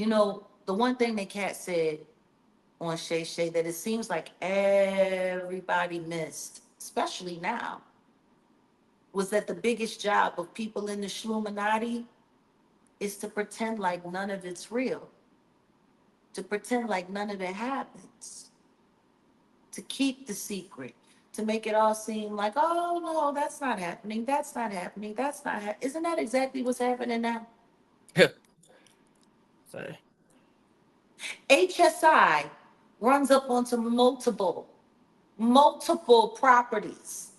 the one thing that Kat said on Shay Shay that it seems like everybody missed, especially now, was that the biggest job of people in the Illuminati is to pretend like none of it's real, to pretend like none of it happens, to keep the secret, to make it all seem like, oh no, that's not happening, that's not happening, that's not happening. Isn't that exactly what's happening now? Yeah. So, HSI runs up onto multiple properties,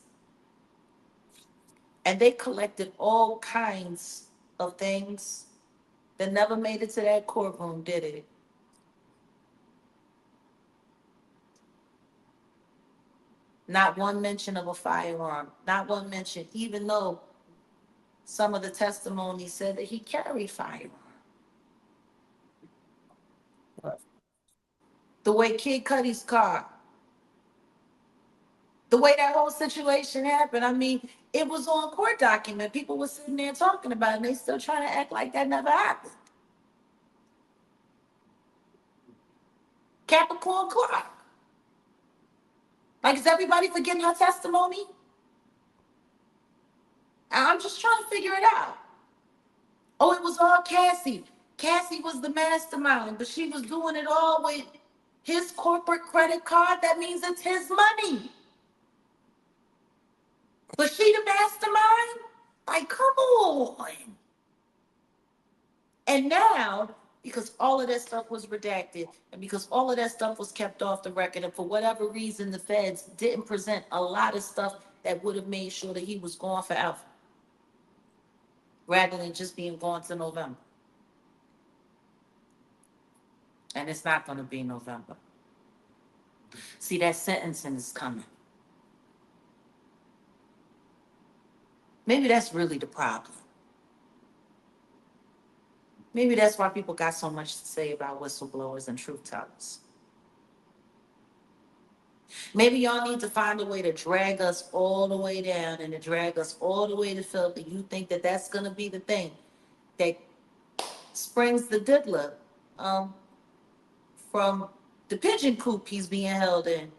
and they collected all kinds of things that never made it to that courtroom, did it? Not one mention of a firearm, not one mention, even though some of the testimony said that he carried firearm. right. The way Kid Cudi's car, the way that whole situation happened, I mean, it was on court document. People were sitting there talking about it, and they still trying to act like that never happened. Capricorn Clark. Like, is everybody forgetting her testimony? I'm just trying to figure it out. Oh, it was all Cassie. Cassie was the mastermind, but she was doing it all with his corporate credit card. That means it's his money. But she the mastermind? Like, come on. And now, because all of that stuff was redacted and because all of that stuff was kept off the record, and for whatever reason, the feds didn't present a lot of stuff that would have made sure that he was gone forever rather than just being gone to November. And it's not going to be November. See, that sentencing is coming. Maybe that's really the problem. Maybe that's why people got so much to say about whistleblowers and truth tellers. Maybe y'all need to find a way to drag us all the way down and to drag us all the way to filthy. You think that that's going to be the thing that springs the diddler um, from the pigeon coop he's being held in.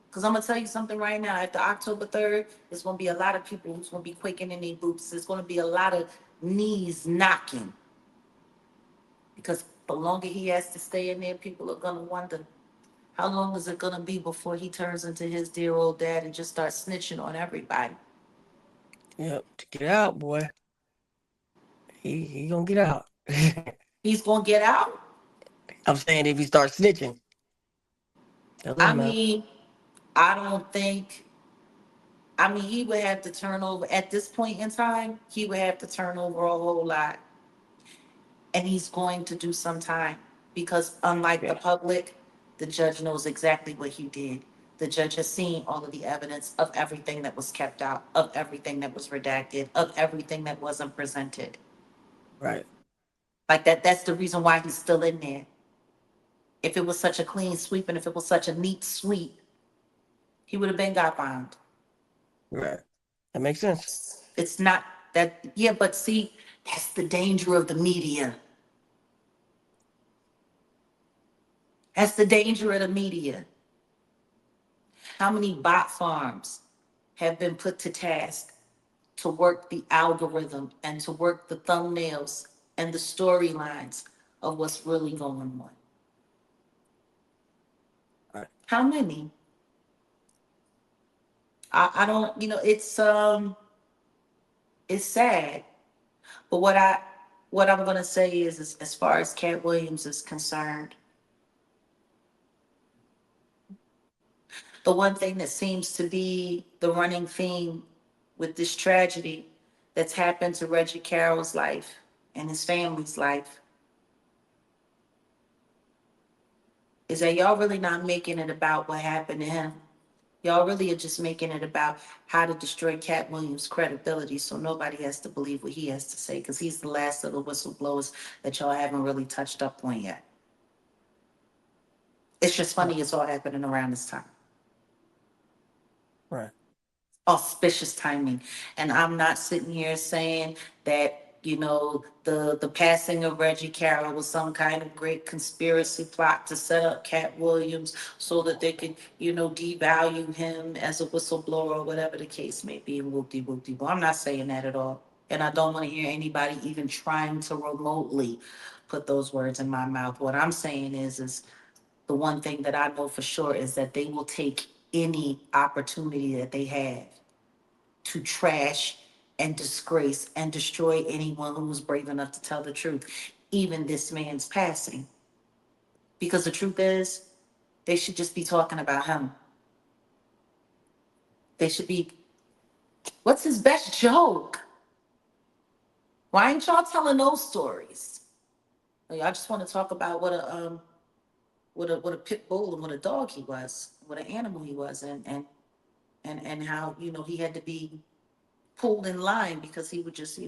Because I'm going to tell you something right now. After October 3rd, there's going to be a lot of people who's going to be quaking in their boots. There's going to be a lot of knees knocking. Because the longer he has to stay in there, people are going to wonder, how long is it going to be before he turns into his dear old dad and just starts snitching on everybody? Yep. To get out, boy. He gonna get out. He's going to get out? I'm saying if he starts snitching, they'll let I him out. mean, I don't think, I mean, he would have to turn over, at this point in time, he would have to turn over a whole lot. And he's going to do some time because, unlike the Yeah. public, the judge knows exactly what he did. The judge has seen all of the evidence of everything that was kept out, of everything that was redacted, of everything that wasn't presented. Right. Like that, that's the reason why he's still in there. If it was such a clean sweep and if it was such a neat sweep, he would have been got bombed. Right. That makes sense. It's not that, yeah, but see, that's the danger of the media. That's the danger of the media. How many bot farms have been put to task to work the algorithm and to work the thumbnails and the storylines of what's really going on? Right. How many? I don't, it's sad. But what I'm gonna say is as far as Cat Williams is concerned, the one thing that seems to be the running theme with this tragedy that's happened to Reggie Carroll's life and his family's life is that y'all really not making it about what happened to him. Y'all really are just making it about how to destroy Cat Williams' credibility so nobody has to believe what he has to say because he's the last of the whistleblowers that y'all haven't really touched up on yet. It's just Right. funny it's all happening around this time. Right. Auspicious timing. And I'm not sitting here saying that the passing of Reggie Carroll was some kind of great conspiracy plot to set up Cat Williams so that they could, devalue him as a whistleblower or whatever the case may be. And whoop de whoop de. I'm not saying that at all. And I don't want to hear anybody even trying to remotely put those words in my mouth. What I'm saying is the one thing that I know for sure is that they will take any opportunity that they have to trash and disgrace and destroy anyone who was brave enough to tell the truth, even this man's passing. Because the truth is, they should just be talking about him. They should be, what's his best joke? Why ain't y'all telling those stories? Y'all just want to talk about what a pit bull and what a dog he was, what an animal he was, and how he had to be pulled in line because he would just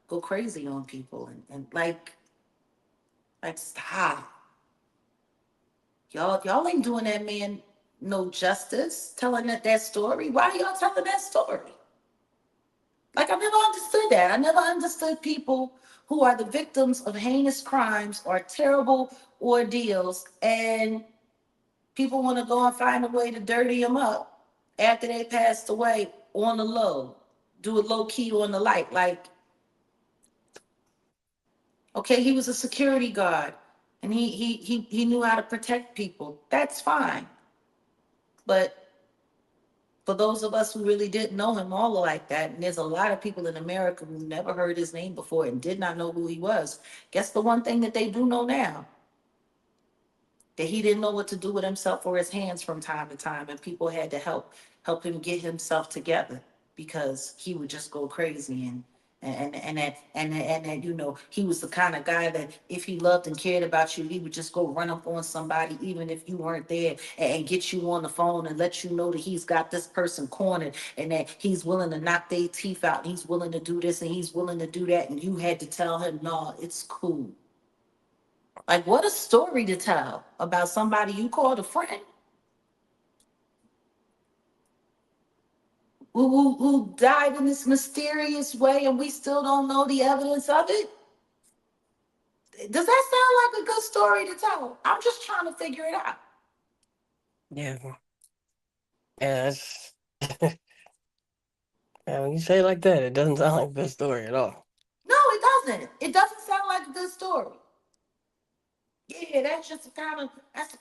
go crazy on people and like stop. Y'all ain't doing that man no justice telling that story. Why are y'all telling that story? Like I never understood that. I never understood people who are the victims of heinous crimes or terrible ordeals, and people want to go and find a way to dirty them up after they passed away on the low, do it low key on the light. Like, okay, he was a security guard and he knew how to protect people. That's fine. But for those of us who really didn't know him all like that, and there's a lot of people in America who never heard his name before and did not know who he was. Guess the one thing that they do know now, that he didn't know what to do with himself or his hands from time to time, and people had to help him get himself together because he would just go crazy and that he was the kind of guy that if he loved and cared about you, he would just go run up on somebody even if you weren't there and get you on the phone and let you know that he's got this person cornered and that he's willing to knock their teeth out, and he's willing to do this and he's willing to do that, and you had to tell him no, it's cool. Like, what a story to tell about somebody you called a friend who died in this mysterious way and we still don't know the evidence of it. Does that sound like a good story to tell? I'm just trying to figure it out. Yeah. Yeah, that's yeah, when you say it like that, it doesn't sound like a good story at all. No, it doesn't. It doesn't sound like a good story. Yeah, that's the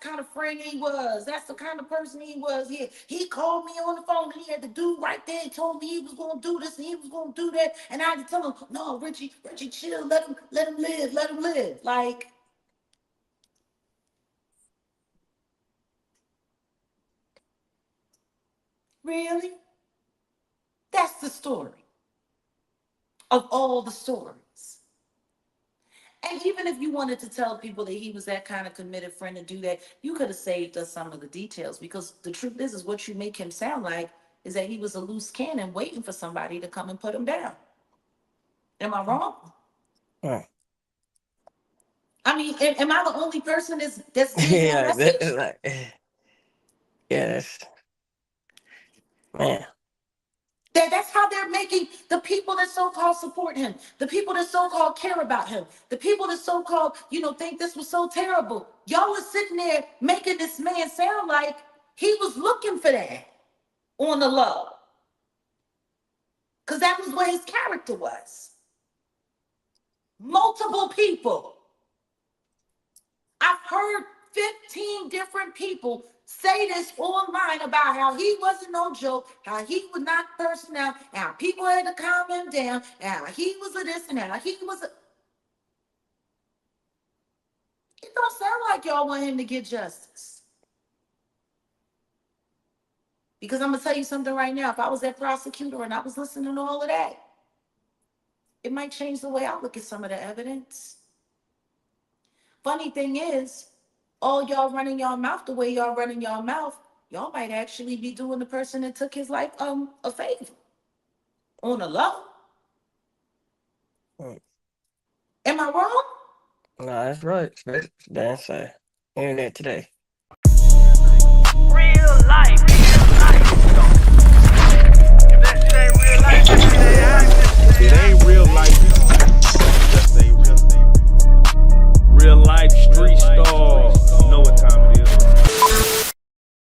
kind of friend he was. That's the kind of person he was. He called me on the phone and he had to do right there. He told me he was gonna do this and he was gonna do that. And I had to tell him, no, Richie, chill, let him live. Like, really? That's the story of all the stories. And even if you wanted to tell people that he was that kind of committed friend to do that, you could have saved us some of the details, because the truth is what you make him sound like is that he was a loose cannon waiting for somebody to come and put him down. Am I wrong? Right. I mean, am I the only person that's getting that Yeah, that, message? like, yeah, that's man. That's how they're making the people that so-called support him, the people that so-called care about him, the people that so-called, think this was so terrible. Y'all are sitting there making this man sound like he was looking for that on the low. Because that was what his character was. Multiple people. I've heard 15 different people say this online about how he wasn't no joke, how he would knock person out, how people had to calm him down, how he was a this and how he was a. It don't sound like y'all want him to get justice. Because I'm going to tell you something right now. If I was that prosecutor and I was listening to all of that, it might change the way I look at some of the evidence. Funny thing is, all y'all running y'all mouth the way y'all running y'all mouth, y'all might actually be doing the person that took his life a favor on a low. Mm. Am I wrong? No, that's right. That's internet today. Real life.